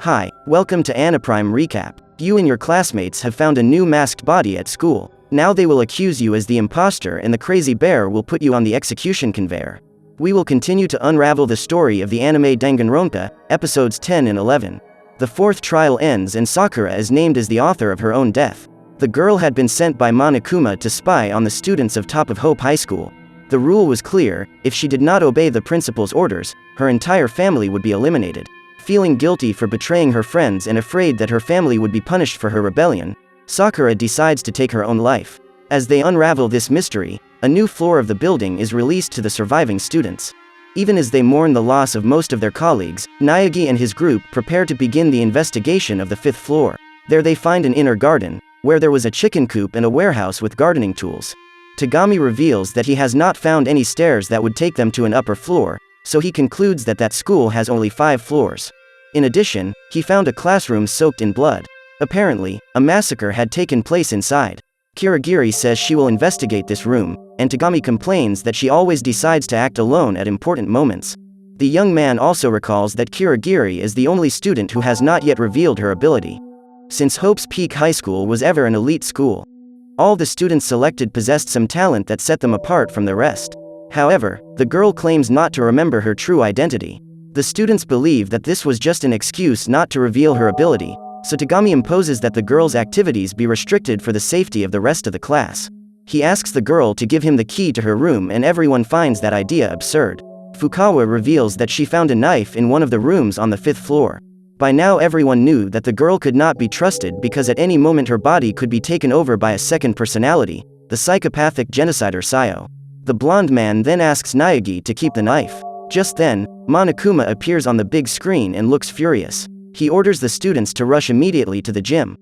Hi, welcome to Anaprime Recap. You and your classmates have found a new masked body at school. Now they will accuse you as the imposter and the crazy bear will put you on the execution conveyor. We will continue to unravel the story of the anime Danganronpa, episodes 10 and 11. The fourth trial ends and Sakura is named as the author of her own death. The girl had been sent by Monokuma to spy on the students of Top of Hope High School. The rule was clear: if she did not obey the principal's orders, her entire family would be eliminated. Feeling guilty for betraying her friends and afraid that her family would be punished for her rebellion, Sakura decides to take her own life. As they unravel this mystery, a new floor of the building is released to the surviving students. Even as they mourn the loss of most of their colleagues, Naegi and his group prepare to begin the investigation of the fifth floor. There they find an inner garden, where there was a chicken coop and a warehouse with gardening tools. Tagami reveals that he has not found any stairs that would take them to an upper floor, so he concludes that that school has only 5 floors. In addition, he found a classroom soaked in blood. Apparently, a massacre had taken place inside. Kirigiri says she will investigate this room, and Tagami complains that she always decides to act alone at important moments. The young man also recalls that Kirigiri is the only student who has not yet revealed her ability. Since Hope's Peak High School was ever an elite school, all the students selected possessed some talent that set them apart from the rest. However, the girl claims not to remember her true identity. The students believe that this was just an excuse not to reveal her ability, so Tagami imposes that the girl's activities be restricted for the safety of the rest of the class. He asks the girl to give him the key to her room and everyone finds that idea absurd. Fukawa reveals that she found a knife in one of the rooms on the 5th floor. By now everyone knew that the girl could not be trusted because at any moment her body could be taken over by a second personality, the psychopathic genocider Sayo. The blonde man then asks Naegi to keep the knife. Just then, Monokuma appears on the big screen and looks furious. He orders the students to rush immediately to the gym.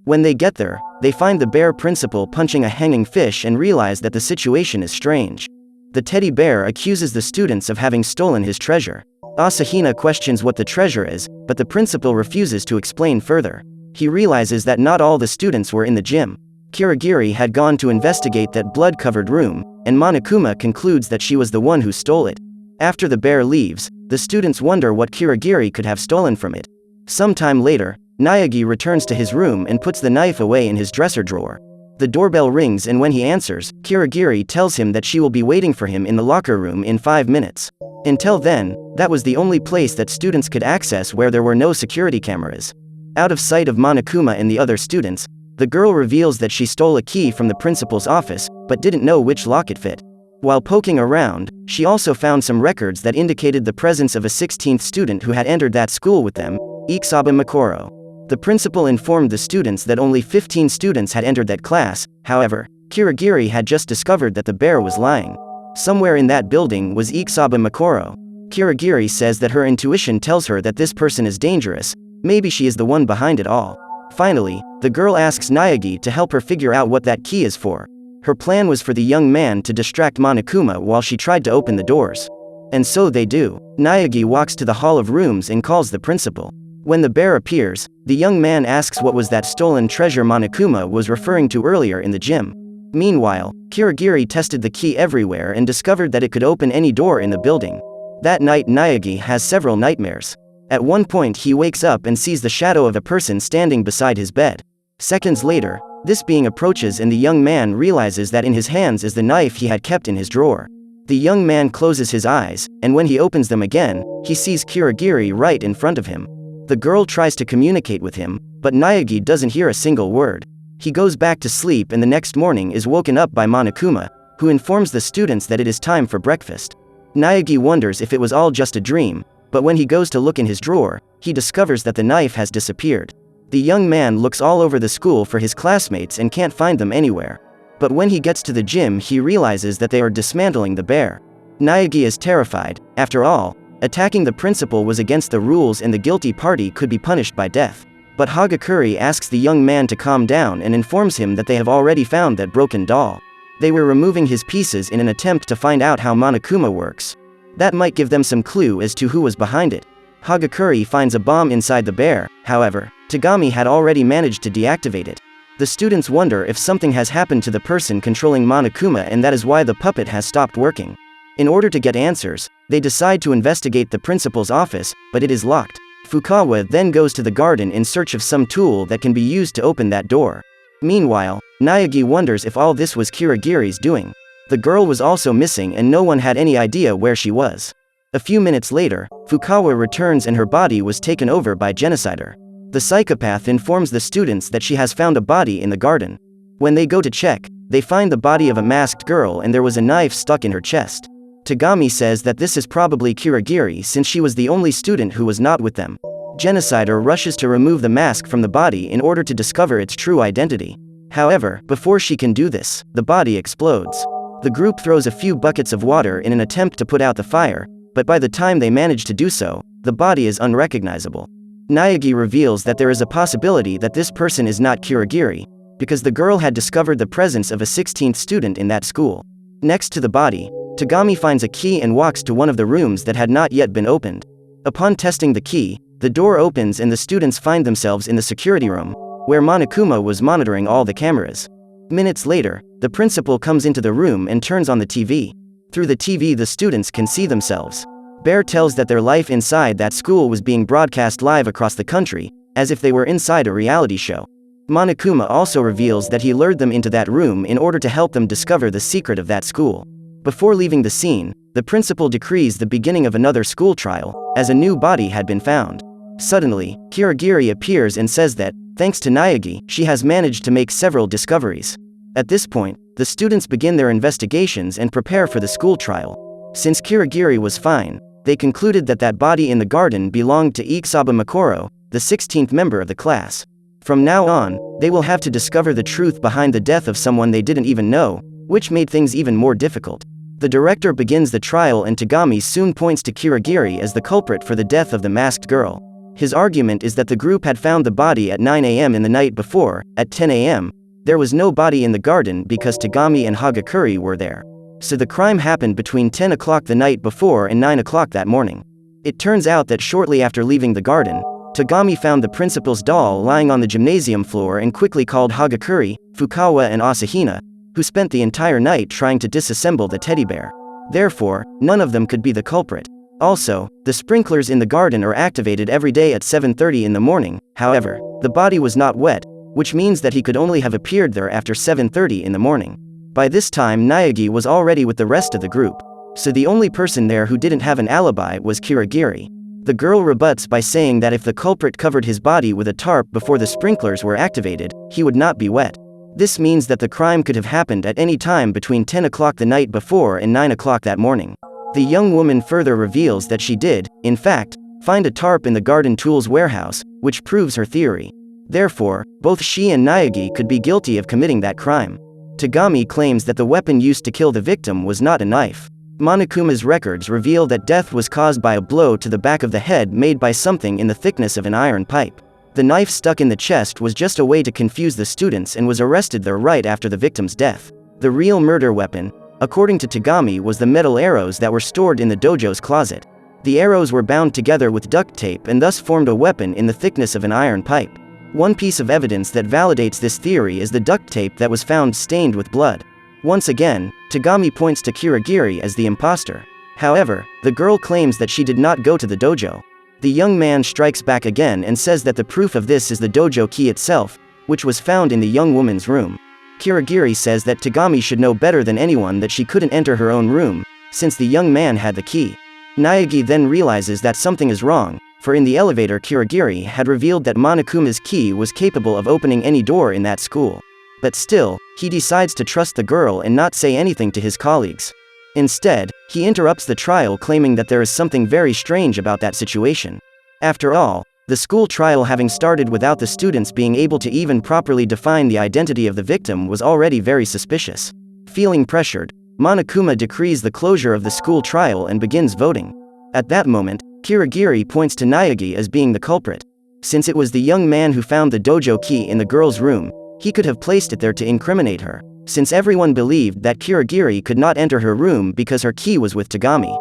When they get there, they find the bear principal punching a hanging fish and realize that the situation is strange. The teddy bear accuses the students of having stolen his treasure. Asahina questions what the treasure is, but the principal refuses to explain further. He realizes that not all the students were in the gym. Kirigiri had gone to investigate that blood-covered room, and Monokuma concludes that she was the one who stole it. After the bear leaves, the students wonder what Kirigiri could have stolen from it. Sometime later, Naegi returns to his room and puts the knife away in his dresser drawer. The doorbell rings and when he answers, Kirigiri tells him that she will be waiting for him in the locker room in 5 minutes. Until then, that was the only place that students could access where there were no security cameras. Out of sight of Monokuma and the other students, the girl reveals that she stole a key from the principal's office, but didn't know which lock it fit. While poking around, she also found some records that indicated the presence of a 16th student who had entered that school with them, Ikesaba Makoro. The principal informed the students that only 15 students had entered that class. However, Kirigiri had just discovered that the bear was lying. Somewhere in that building was Ikesaba Makoro. Kirigiri says that her intuition tells her that this person is dangerous. Maybe she is the one behind it all. Finally, the girl asks Naegi to help her figure out what that key is for. Her plan was for the young man to distract Monokuma while she tried to open the doors. And so they do. Naegi walks to the hall of rooms and calls the principal. When the bear appears, the young man asks what was that stolen treasure Monokuma was referring to earlier in the gym. Meanwhile, Kirigiri tested the key everywhere and discovered that it could open any door in the building. That night Naegi has several nightmares. At one point he wakes up and sees the shadow of a person standing beside his bed. Seconds later, this being approaches and the young man realizes that in his hands is the knife he had kept in his drawer. The young man closes his eyes, and when he opens them again, he sees Kirigiri right in front of him. The girl tries to communicate with him, but Naegi doesn't hear a single word. He goes back to sleep and the next morning is woken up by Monokuma, who informs the students that it is time for breakfast. Naegi wonders if it was all just a dream, but when he goes to look in his drawer, he discovers that the knife has disappeared. The young man looks all over the school for his classmates and can't find them anywhere. But when he gets to the gym he realizes that they are dismantling the bear. Naegi is terrified. After all, attacking the principal was against the rules and the guilty party could be punished by death. But Hagakure asks the young man to calm down and informs him that they have already found that broken doll. They were removing his pieces in an attempt to find out how Monokuma works. That might give them some clue as to who was behind it. Hagakure finds a bomb inside the bear. However, Tagami had already managed to deactivate it. The students wonder if something has happened to the person controlling Monokuma and that is why the puppet has stopped working. In order to get answers, they decide to investigate the principal's office, but it is locked. Fukawa then goes to the garden in search of some tool that can be used to open that door. Meanwhile, Naegi wonders if all this was Kirigiri's doing. The girl was also missing and no one had any idea where she was. A few minutes later, Fukawa returns and her body was taken over by genocider. The psychopath informs the students that she has found a body in the garden. When they go to check, they find the body of a masked girl and there was a knife stuck in her chest. Tagami says that this is probably Kirigiri since she was the only student who was not with them. Genocider rushes to remove the mask from the body in order to discover its true identity. However, before she can do this, the body explodes. The group throws a few buckets of water in an attempt to put out the fire, but by the time they manage to do so, the body is unrecognizable. Naegi reveals that there is a possibility that this person is not Kirigiri, because the girl had discovered the presence of a 16th student in that school. Next to the body, Tagami finds a key and walks to one of the rooms that had not yet been opened. Upon testing the key, the door opens and the students find themselves in the security room, where Monokuma was monitoring all the cameras. Minutes later, the principal comes into the room and turns on the TV. Through the TV the students can see themselves. Bear tells that their life inside that school was being broadcast live across the country, as if they were inside a reality show. Monokuma also reveals that he lured them into that room in order to help them discover the secret of that school. Before leaving the scene, the principal decrees the beginning of another school trial, as a new body had been found. Suddenly, Kirigiri appears and says that, thanks to Naegi, she has managed to make several discoveries. At this point, the students begin their investigations and prepare for the school trial. Since Kirigiri was fine, they concluded that that body in the garden belonged to Ikesaba Makoro, the 16th member of the class. From now on, they will have to discover the truth behind the death of someone they didn't even know, which made things even more difficult. The director begins the trial and Tagami soon points to Kirigiri as the culprit for the death of the masked girl. His argument is that the group had found the body at 9 a.m. in the night before. At 10 a.m., there was no body in the garden because Tagami and Hagakure were there. So the crime happened between 10 o'clock the night before and 9 o'clock that morning. It turns out that shortly after leaving the garden, Tagami found the principal's doll lying on the gymnasium floor and quickly called Hagakure, Fukawa and Asahina, who spent the entire night trying to disassemble the teddy bear. Therefore, none of them could be the culprit. Also, the sprinklers in the garden are activated every day at 7:30 in the morning. However, the body was not wet, which means that he could only have appeared there after 7:30 in the morning. By this time Naegi was already with the rest of the group, so the only person there who didn't have an alibi was Kirigiri. The girl rebuts by saying that if the culprit covered his body with a tarp before the sprinklers were activated, he would not be wet. This means that the crime could have happened at any time between 10 o'clock the night before and 9 o'clock that morning. The young woman further reveals that she did, in fact, find a tarp in the garden tools warehouse, which proves her theory. Therefore, both she and Naegi could be guilty of committing that crime. Tagami claims that the weapon used to kill the victim was not a knife. Monokuma's records reveal that death was caused by a blow to the back of the head made by something in the thickness of an iron pipe. The knife stuck in the chest was just a way to confuse the students and was arrested there right after the victim's death. The real murder weapon, according to Tagami, was the metal arrows that were stored in the dojo's closet. The arrows were bound together with duct tape and thus formed a weapon in the thickness of an iron pipe. One piece of evidence that validates this theory is the duct tape that was found stained with blood. Once again, Tagami points to Kirigiri as the imposter. However, the girl claims that she did not go to the dojo. The young man strikes back again and says that the proof of this is the dojo key itself, which was found in the young woman's room. Kirigiri says that Tagami should know better than anyone that she couldn't enter her own room, since the young man had the key. Naegi then realizes that something is wrong, for in the elevator Kirigiri had revealed that Monokuma's key was capable of opening any door in that school. But still, he decides to trust the girl and not say anything to his colleagues. Instead, he interrupts the trial claiming that there is something very strange about that situation. After all, the school trial having started without the students being able to even properly define the identity of the victim was already very suspicious. Feeling pressured, Monokuma decrees the closure of the school trial and begins voting. At that moment, Kirigiri points to Naegi as being the culprit. Since it was the young man who found the dojo key in the girl's room, he could have placed it there to incriminate her, since everyone believed that Kirigiri could not enter her room because her key was with Tagami.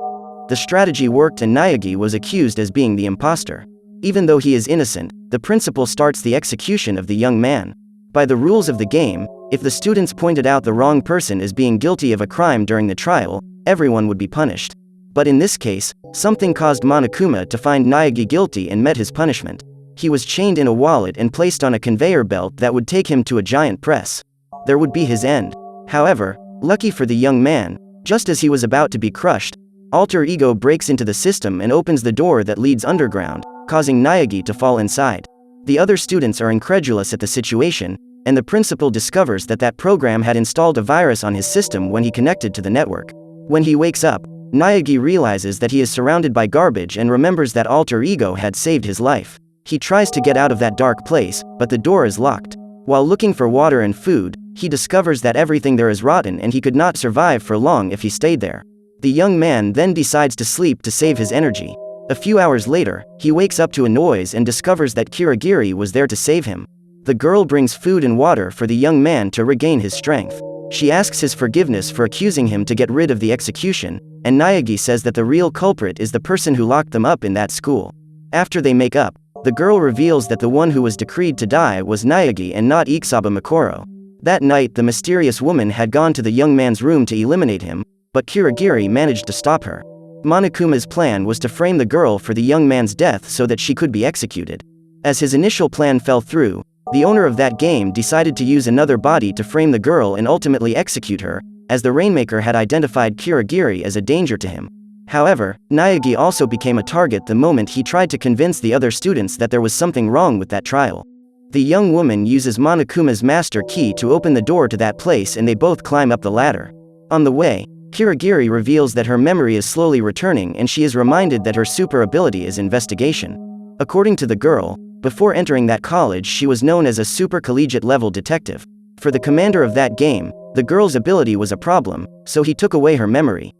The strategy worked and Naegi was accused as being the imposter. Even though he is innocent, the principal starts the execution of the young man. By the rules of the game, if the students pointed out the wrong person as being guilty of a crime during the trial, everyone would be punished. But in this case, something caused Monokuma to find Naegi guilty and met his punishment. He was chained in a wallet and placed on a conveyor belt that would take him to a giant press. There would be his end. However, lucky for the young man, just as he was about to be crushed, alter ego breaks into the system and opens the door that leads underground, causing Naegi to fall inside. The other students are incredulous at the situation, and the principal discovers that that program had installed a virus on his system when he connected to the network. When he wakes up, Naegi realizes that he is surrounded by garbage and remembers that alter ego had saved his life. He tries to get out of that dark place, but the door is locked. While looking for water and food, he discovers that everything there is rotten and he could not survive for long if he stayed there. The young man then decides to sleep to save his energy. A few hours later, he wakes up to a noise and discovers that Kirigiri was there to save him. The girl brings food and water for the young man to regain his strength. She asks his forgiveness for accusing him to get rid of the execution, and Naegi says that the real culprit is the person who locked them up in that school. After they make up, the girl reveals that the one who was decreed to die was Naegi and not Ikesaba Makoro. That night the mysterious woman had gone to the young man's room to eliminate him, but Kirigiri managed to stop her. Monokuma's plan was to frame the girl for the young man's death so that she could be executed. As his initial plan fell through, the owner of that game decided to use another body to frame the girl and ultimately execute her, as the Rainmaker had identified Kirigiri as a danger to him. However, Naegi also became a target the moment he tried to convince the other students that there was something wrong with that trial. The young woman uses Monokuma's master key to open the door to that place and they both climb up the ladder. On the way, Kirigiri reveals that her memory is slowly returning and she is reminded that her super ability is investigation. According to the girl, before entering that college she was known as a super collegiate level detective. For the commander of that game, the girl's ability was a problem, so he took away her memory.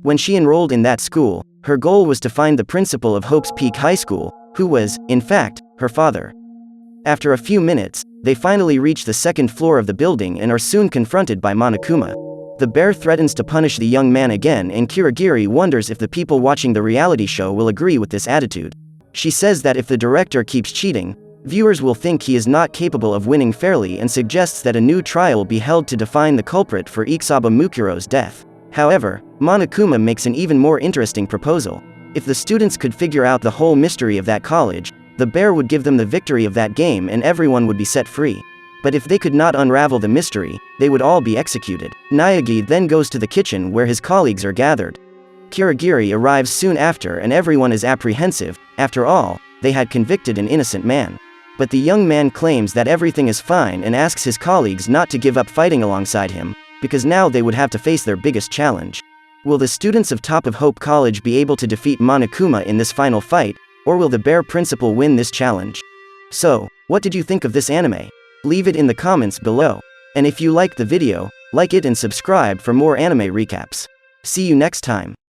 When she enrolled in that school, her goal was to find the principal of Hope's Peak High School, who was, in fact, her father. After a few minutes, they finally reach the second floor of the building and are soon confronted by Monokuma. The bear threatens to punish the young man again and Kirigiri wonders if the people watching the reality show will agree with this attitude. She says that if the director keeps cheating, viewers will think he is not capable of winning fairly and suggests that a new trial be held to define the culprit for Ikesaba Mukuro's death. However, Monokuma makes an even more interesting proposal. If the students could figure out the whole mystery of that college, the bear would give them the victory of that game and everyone would be set free. But if they could not unravel the mystery, they would all be executed. Naegi then goes to the kitchen where his colleagues are gathered. Kirigiri arrives soon after and everyone is apprehensive. After all, they had convicted an innocent man. But the young man claims that everything is fine and asks his colleagues not to give up fighting alongside him, because now they would have to face their biggest challenge. Will the students of Top of Hope College be able to defeat Monokuma in this final fight, or will the bear principal win this challenge? So, what did you think of this anime? Leave it in the comments below. And if you liked the video, like it and subscribe for more anime recaps. See you next time.